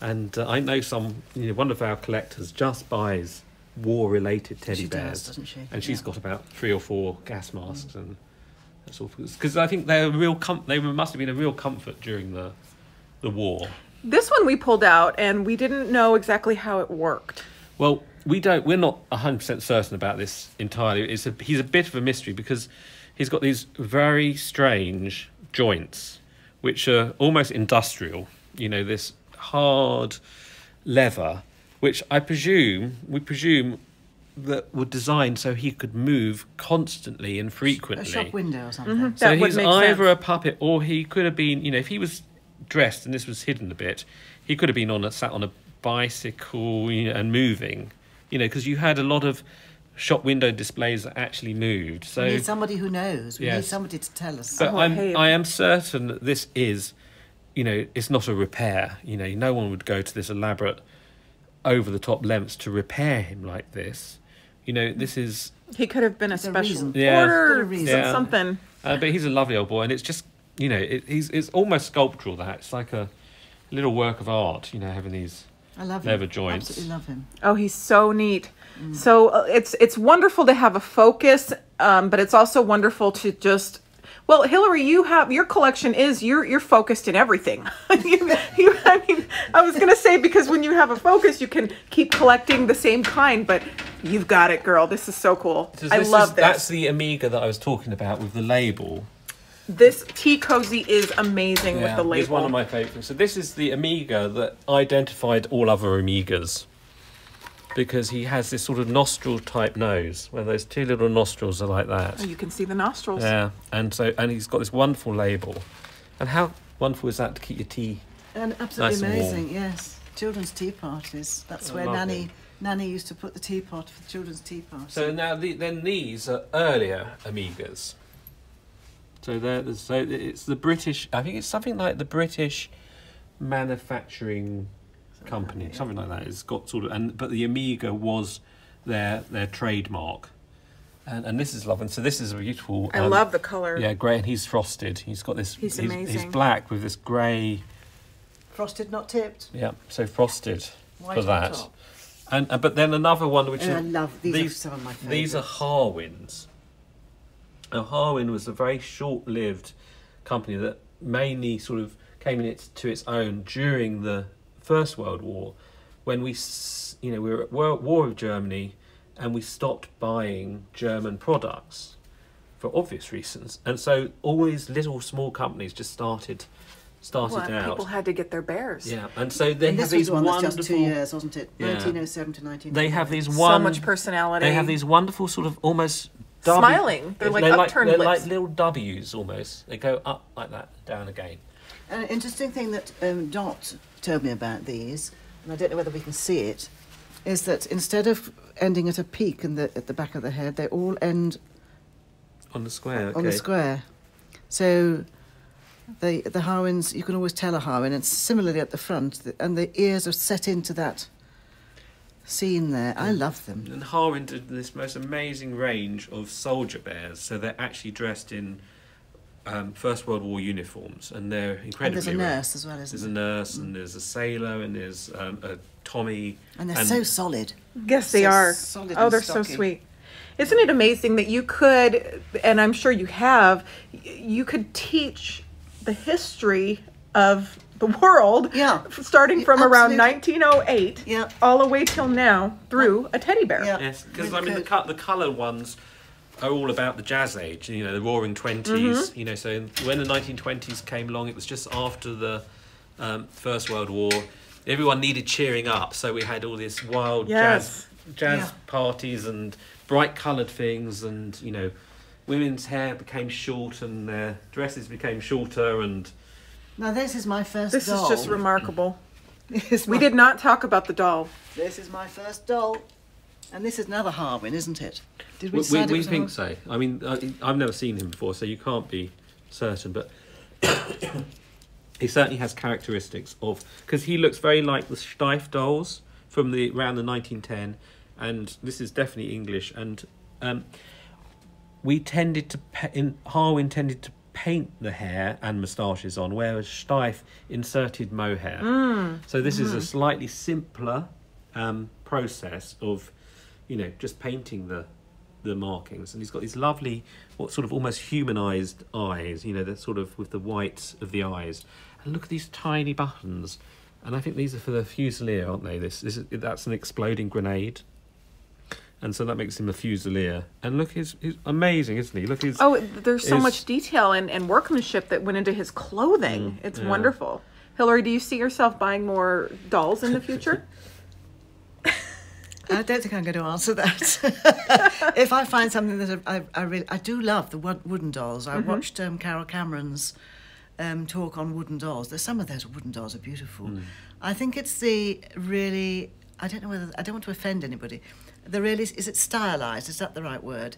and I know some. One of our collectors just buys war-related teddy She bears, does, doesn't she? and she's Yeah. got about 3 or 4 gas masks, and that's all. Because I think they're a real they must have been a real comfort during the war. This one we pulled out, and we didn't know exactly how it worked. Well, we're not 100% certain about this entirely. He's a bit of a mystery because he's got these very strange joints, which are almost industrial. You know, this hard leather, which we presume that were designed so he could move constantly and frequently. A shop window or something. Mm-hmm. So That would he's make either sense. a puppet, or he could have been, if he was dressed and this was hidden a bit, he could have been sat on a bicycle, and moving, because you had a lot of shop window displays that actually moved. So We need somebody who knows. We need Yes. somebody to tell us. but hey. I am certain that this is, it's not a repair. No one would go to this elaborate, over-the-top lengths to repair him like this. This is... He could have been a There's a special reason. Yeah. order, There's a reason. Yeah. something. but he's a lovely old boy, and it's just, it's almost sculptural, that. It's like a little work of art, having these I love leather him. joints. Absolutely love him. Oh, he's so neat. So it's wonderful to have a focus, but it's also wonderful to just... Well, Hilary, your collection is you're focused in everything. I was gonna say, because when you have a focus, you can keep collecting the same kind, but you've got it, girl. This is so cool. I love this. That's the Amiga that I was talking about with the label. This tea cozy is amazing with the label. It's one of my favourites. So this is the Amiga that identified all other Amigas, because he has this sort of nostril type nose, where those 2 little nostrils are like that. Oh, you can see the nostrils. Yeah, and he's got this wonderful label. And how wonderful is that to keep your tea? And absolutely Nice and warm. amazing, yes. Children's tea parties. That's Oh, where lovely. Nanny used to put the teapot for the children's tea party. So now then these are earlier Amigas. So it's the British. I think it's something like the British Manufacturing Company, something like that. It's got but the Amiga was their trademark, and this is lovely. So this is a beautiful. I love the color. Yeah, grey, and he's frosted. He's got this. He's He's amazing. black with this grey. Frosted, not tipped. Yeah, so frosted White for on that. top. And but then another one which Oh, is I love these. Are some of my favourites. these are Harwins. Now, Harwin was a very short-lived company that mainly sort of came to its own during the First World War, when we were at war with Germany, and we stopped buying German products for obvious reasons, and so all these little small companies just started Well, out. people had to get their bears. Yeah, and so they And have this was these the one wonderful. that's just 2 years, wasn't it? Yeah. 1907 to 19. They have these So much personality. They have these wonderful sort of almost Smiling. They're like upturned they're lips. like little W's almost. They go up like that, down again. An interesting thing that Dot told me about these, and I don't know whether we can see it, is that instead of ending at a peak at the back of the head, they all end On the square, okay. on the square. So the Harwins, you can always tell a Harwin, and similarly at the front, and the ears are set into that scene there. I love them. And Harwin did this most amazing range of soldier bears, so they're actually dressed in First World War uniforms, and they're incredibly And there's a rare. nurse as well, isn't There's a there? nurse, and there's a sailor, and there's a Tommy. And they're so solid. Yes, they So are. solid Oh, and they're so stocky. sweet. Isn't it amazing that you could, and I'm sure you have, you could teach the history of the world, Yeah. starting from around Absolutely. 1908, Yeah. all the way till now, through a teddy bear. Yeah. Yes, because Really the could. colour ones are all about the Jazz Age, the Roaring '20s. So when the 1920s came along, it was just after the First World War. Everyone needed cheering up, so we had all this wild Yes. jazz Yeah. parties and bright coloured things, and women's hair became short and their dresses became shorter, and Now this is my first This doll. is just remarkable. This is We my- did not talk about the doll. This is my first doll. And this is another Harwin, isn't it? Did we decide it we was a think Harwin? so. I mean, I've never seen him before, so you can't be certain, but he certainly has characteristics of, because he looks very like the Steiff dolls from around the 1910, and this is definitely English. And Harwin tended to paint the hair and moustaches on, whereas Steiff inserted mohair. So this is a slightly simpler process of, you know, just painting the markings, and he's got these lovely, what sort of almost humanised eyes, you know, that sort of with the whites of the eyes, and look at these tiny buttons, and I think these are for the Fusilier, aren't they? That's an exploding grenade, and so that makes him a Fusilier. And look, he's amazing, isn't he? Look, there's so much detail and workmanship that went into his clothing. It's wonderful. Hilary, do you see yourself buying more dolls in the future? I don't think I'm going to answer that. If I find something that I do love the wooden dolls. I watched Carol Cameron's talk on wooden dolls. Some of those wooden dolls are beautiful. I think it's the really, I don't want to offend anybody. The really, is it stylized? Is that the right word?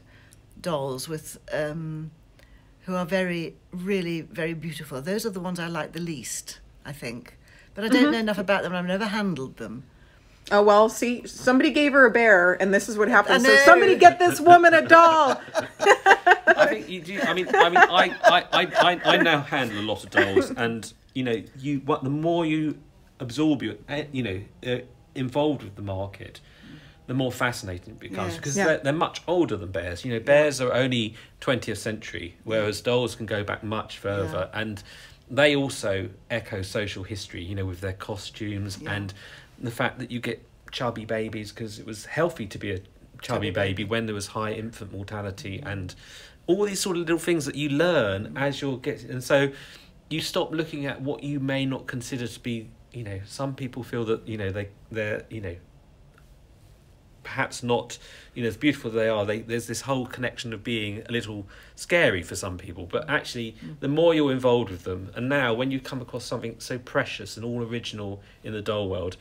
Dolls with who are really very beautiful. Those are the ones I like the least, I think. But I don't know enough about them. I've never handled them. Oh, well, see, somebody gave her a bear, and this is what happened. So somebody get this woman a doll. I think you do. I now handle a lot of dolls, and you know, the more you absorb, involved with the market, the more fascinating it becomes, because they're much older than bears. You know, bears are only 20th century, whereas dolls can go back much further, and they also echo social history. You know, with their costumes and the fact that you get chubby babies, because it was healthy to be a chubby baby when there was high infant mortality, and all these sort of little things that you learn as you're getting, and so you stop looking at what you may not consider to be, you know, some people feel that, you know, they're you know, perhaps not, you know, as beautiful as they are, there's this whole connection of being a little scary for some people, but actually the more you're involved with them, and now when you come across something so precious and all original in the doll world,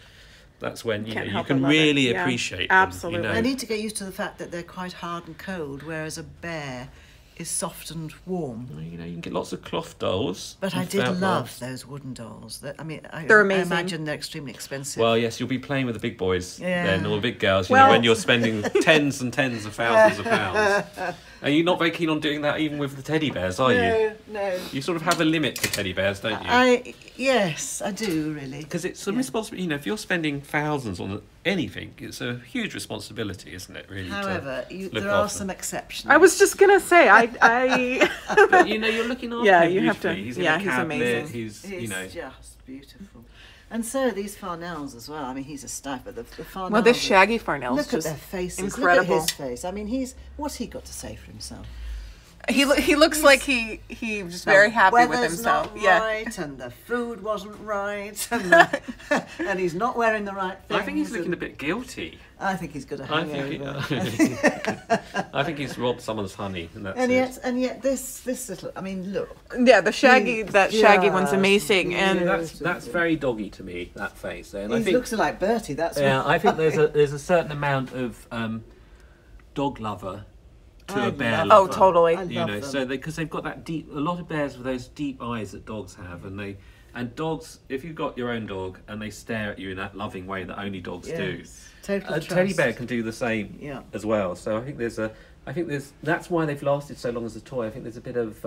that's when you can really appreciate them. Absolutely. You know. I need to get used to the fact that they're quite hard and cold, whereas a bear is soft and warm. Well, you know, you can get lots of cloth dolls. But I did love those wooden dolls. They're amazing. I imagine they're extremely expensive. Well, yes, you'll be playing with the big boys then, or the big girls, you know, when you're spending tens and tens of thousands of pounds. Are you not very keen on doing that even with the teddy bears, are you? No. You sort of have a limit to teddy bears, don't you? Yes, I do, really. Because it's a responsibility, you know, if you're spending thousands on anything, it's a huge responsibility, isn't it, really? However, there are some exceptions. I was just going to say, But, you know, you're looking after him you have to. beautifully. He's in a cabinet, amazing. He's you know, just beautiful. And so these Farnells as well. I mean, he's a staff, but the Farnells... Well, this Shaggy Farnell's look just at their faces. incredible. Look at his face. I mean, what's he got to say for himself? He looks like he was very happy with himself. Not right, and the food wasn't right, and he's not wearing the right things. I think he's looking a bit guilty. I think he's got a hangover. I think he's robbed someone's honey, and that's and yet this little, I mean, look. Yeah, the Shaggy, Shaggy one's amazing, and that's very doggy to me. That face, and he looks like Bertie. That's I think there's a certain amount of dog lover to a bear lover. Oh, totally. You know, so because they've got that deep. A lot of bears with those deep eyes that dogs have, and dogs. If you've got your own dog and they stare at you in that loving way that only dogs do, total a teddy bear can do the same as well. So I think that's why they've lasted so long as a toy. I think there's a bit of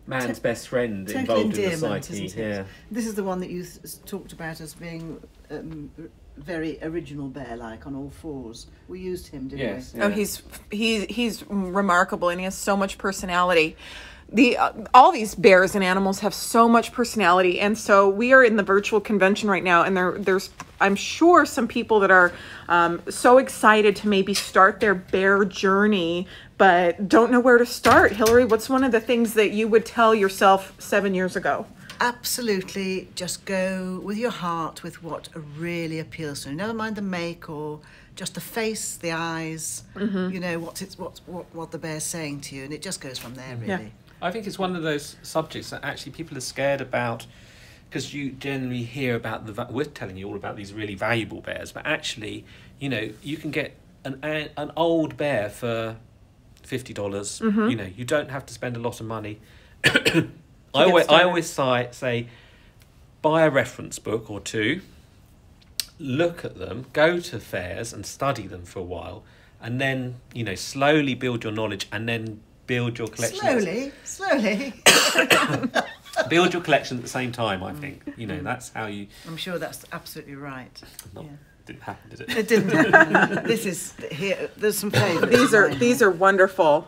man's best friend involved in the psyche. Yeah. This is the one that you talked about as being very original bear-like on all fours. We used him, didn't we? Oh, he's remarkable, and he has so much personality. All these bears and animals have so much personality, and so we are in the virtual convention right now, and there's I'm sure some people that are so excited to maybe start their bear journey but don't know where to start. Hilary, what's one of the things that you would tell yourself 7 years ago? Absolutely, just go with your heart, with what really appeals to you. Never mind the make or just the face, the eyes. You know what the bear's saying to you, and it just goes from there. Really, I think it's one of those subjects that actually people are scared about, because you generally hear about we're telling you all about these really valuable bears, but actually, you know, you can get an old bear for $50. You know, you don't have to spend a lot of money. I always say, buy a reference book or two, look at them, go to fairs and study them for a while, and then, you know, slowly build your knowledge and then build your collection. Slowly. Build your collection at the same time, I think. You know, that's how you... I'm sure that's absolutely right. didn't happen, did it? It didn't happen. This is here. There's some favourites. These are wonderful.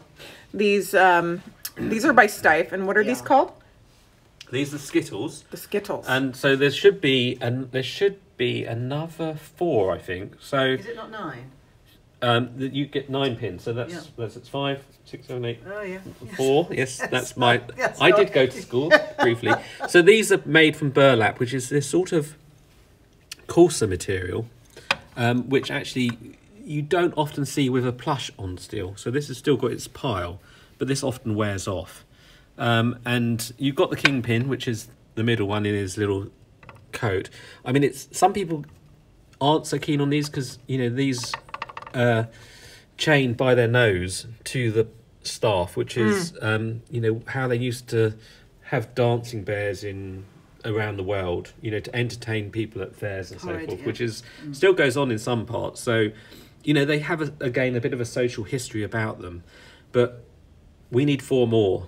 These are by Stife, and what are these called? These are Skittles. The Skittles. And so there should be another 4, I think. So Is it not 9? you get 9 pins. So that's 5, 6, 7, 8. Oh yeah. 4. Yes, that's my. Yes, I did go to school briefly. So these are made from burlap, which is this sort of coarser material, which actually you don't often see with a plush on steel. So this has still got its pile, but this often wears off. And you've got the kingpin, which is the middle one in his little coat. I mean, some people aren't so keen on these because, you know, these chained by their nose to the staff, which is, you know, how they used to have dancing bears around the world, you know, to entertain people at fairs and so forth, which is still goes on in some parts. So, you know, they have, again, a bit of a social history about them. But we need 4 more.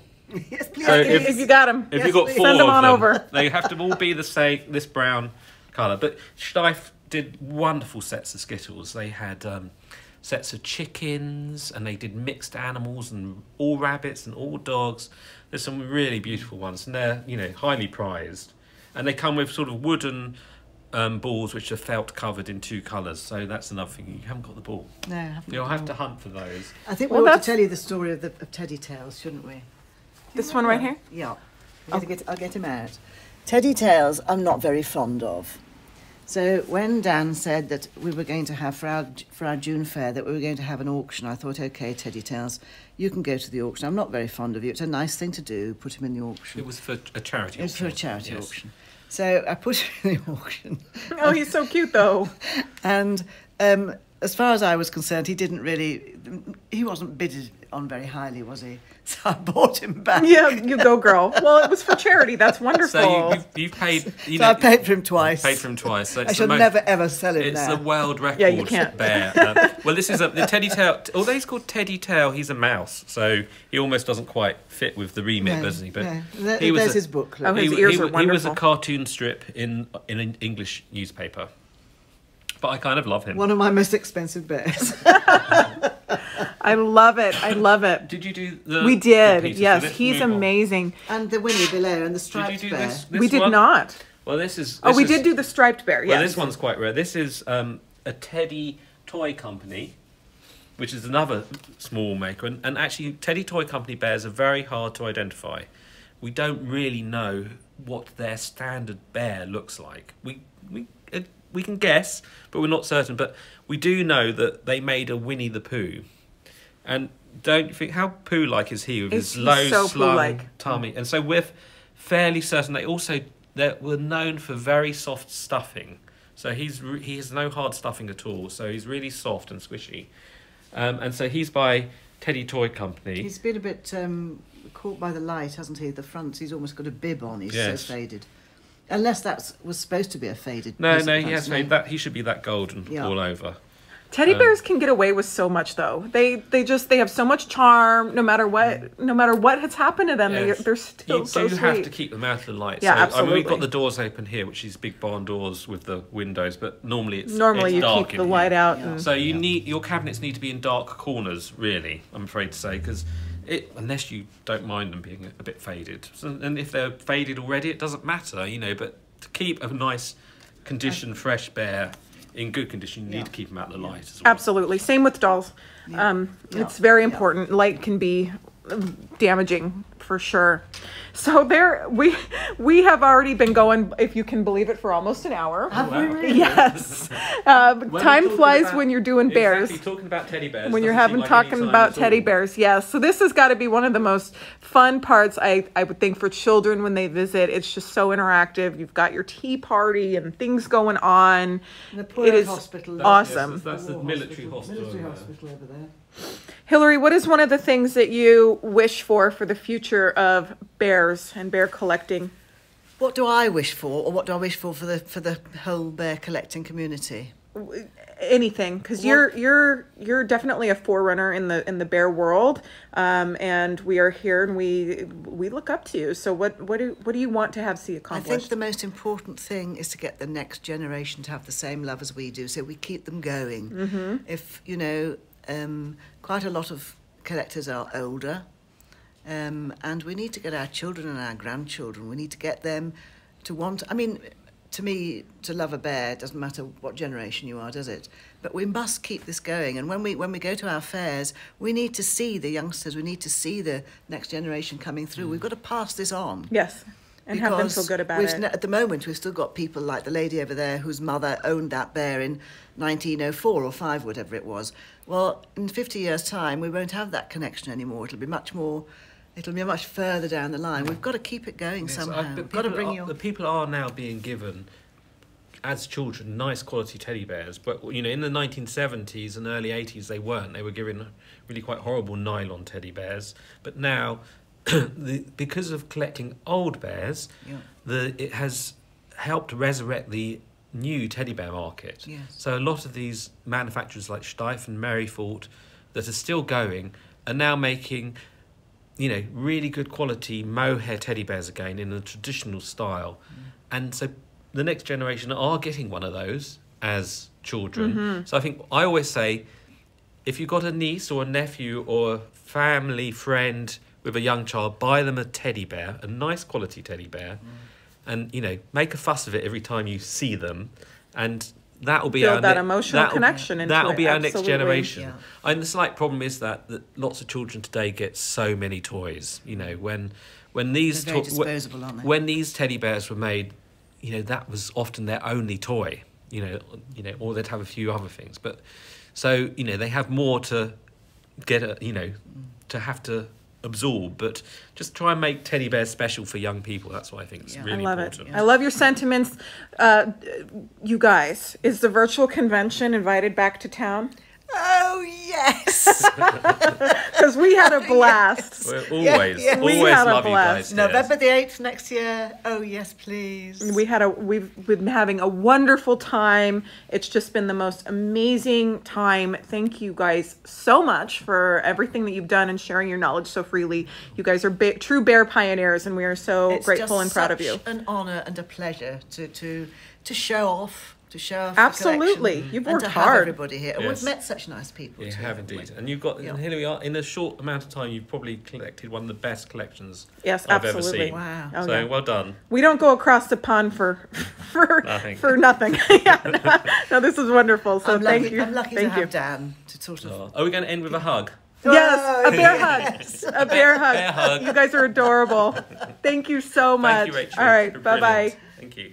Yes, please. So if you got them, if you've got 4 send them of on them, over. they have to all be the same, this brown colour. But Stife did wonderful sets of Skittles. They had sets of chickens, and they did mixed animals, and all rabbits and all dogs. There's some really beautiful ones, and they're, you know, highly prized. And they come with sort of wooden balls which are felt covered in 2 colours. So that's another thing. You haven't got the ball. No, I haven't. You'll have to hunt for those. I think we ought to tell you the story of Teddy Tails, shouldn't we? This one right here? Yeah. I'll get him out. Teddy Tails I'm not very fond of. So when Dan said that we were going to have, for our June fair, that we were going to have an auction, I thought, OK, Teddy Tails, you can go to the auction. I'm not very fond of you. It's a nice thing to do, put him in the auction. It was for a charity auction. It was for a charity auction. So I put him in the auction. Oh, he's so cute, though. And as far as I was concerned, he wasn't bidded on very highly, was he? So I bought him back. Yeah, you go, girl. Well, it was for charity. That's wonderful. So you've paid. So I paid for him twice. Paid for him twice. So I should never ever sell him It's now. the world record. Yeah, you can't. Bear. Well, this is the Teddy Tail. Although he's called Teddy Tail, he's a mouse, so he almost doesn't quite fit with the remit, doesn't he? But there's his book. Oh, his ears are wonderful. He was a cartoon strip in an English newspaper. But I kind of love him. One of my most expensive bears. I love it. I love it. Did you do the? We did. the Yes, he's amazing. And the Winnie below and the striped Did you do bear. this We did one? not. Well, this is. We did do the striped bear. Yes. Well, this one's quite rare. This is a Teddy toy company, which is another small maker. And actually, Teddy Toy Company bears are very hard to identify. We don't really know what their standard bear looks like. We can guess, but we're not certain. But we do know that they made a Winnie the Pooh. And don't you think, how Pooh-like is he with his low, so slung Pooh-like. tummy? And so we're fairly certain they were known for very soft stuffing. So he has no hard stuffing at all. So he's really soft and squishy. And so he's by Teddy Toy Company. He's been a bit caught by the light, hasn't he? The front, he's almost got a bib on. He's so faded. Unless that was supposed to be a faded. No, he has made that. He should be that golden all over. Teddy bears can get away with so much, though. They have so much charm. No matter what has happened to them, Yes. they're still so sweet. You do have to keep them out of the light. Yeah, so, absolutely. I mean, we've got the doors open here, which is big barn doors with the windows, but normally it's you dark keep in the here. light out. Yeah. And So your cabinets need to be in dark corners, really. I'm afraid to say, because unless you don't mind them being a bit faded, and if they're faded already, it doesn't matter, But to keep a nice condition, fresh bear in good condition, you need to keep them out of the light as well. Absolutely. Same with dolls. It's very important. Light can be damaging for sure. So we have already been going, if you can believe it, for almost an hour. Have we really? Yes. Time flies when you're doing bears. Exactly, talking about teddy bears. When you're doesn't seem like any talking time about at teddy all. bears, yes. So this has got to be one of the most fun parts, I would think, for children when they visit. It's just so interactive. You've got your tea party and things going on. The poor It is hospital. awesome. Yes, that's the military hospital. Military hospital over there. Hilary, what is one of the things that you wish for the future of bears and bear collecting? What do I wish for, or what do I wish for the whole bear collecting community? anything, because you're definitely a forerunner in the bear world, and we are here and we look up to you. So what do you want to have see accomplished? I think the most important thing is to get the next generation to have the same love as we do, so we keep them going. Mm-hmm. If quite a lot of collectors are older, and we need to get our children and our grandchildren, we need to get them to want, I mean, to me, to love a bear doesn't matter what generation you are, does it? But we must keep this going. And when we go to our fairs, we need to see the youngsters, we need to see the next generation coming through. We've got to pass this on. Yes, and have them feel good about it. At the moment, we've still got people like the lady over there whose mother owned that bear in 1904 or 5, whatever it was. Well, in 50 years' time, we won't have that connection anymore. It'll be much further down the line. We've got to keep it going somehow. We've got to bring the people are now being given, as children, nice quality teddy bears. But in the 1970s and early 80s, they weren't. They were given really quite horrible nylon teddy bears. But now, because of collecting old bears, it has helped resurrect the new teddy bear market. Yes. So a lot of these manufacturers like Steiff and Merryfort that are still going are now making really good quality mohair teddy bears again in a traditional style. And so the next generation are getting one of those as children. Mm-hmm. So I always say, if you've got a niece or a nephew or a family friend with a young child, buy them a teddy bear, a nice quality teddy bear, and, make a fuss of it every time you see them. And that will be build that emotional connection into that will be it. our Absolutely. next generation. Yeah. And the slight problem is that lots of children today get so many toys. When these They're very disposable, aren't they? when these teddy bears were made, that was often their only toy. Or they'd have a few other things. But so they have more to get to have to absorb, but just try and make teddy bears special for young people. That's what I think is really important. I love your sentiments. You guys, is the virtual convention invited back to town? Oh, yes! Because we had a blast. We're always We had a love you blast. guys. November the 8th next year. Oh, yes, please. We've been having a wonderful time. It's just been the most amazing time. Thank you guys so much for everything that you've done and sharing your knowledge so freely. You guys are true bear pioneers, and we are so grateful and proud of you. It's an honour and a pleasure to show off. To show off Absolutely. You've worked and to have hard. everybody here. And Yes. we've met such nice people. You too, have haven't we? indeed. And you've got, Yeah. Hilary, in a short amount of time, you've probably collected one of the best collections Yes, I've ever absolutely. seen. Wow. Oh, So yeah. well done. We don't go across the pond for Nothing. for nothing. No, this is wonderful. So I'm thank lucky, you. I'm lucky Thank to you. have Dan to sort of... Are we going to end with a hug? Yes, a bear yes. hug. A bear hug. Bear hug. You guys are adorable. Thank you so much. Thank you, Rachel. All right, You're bye-bye. brilliant. Thank you.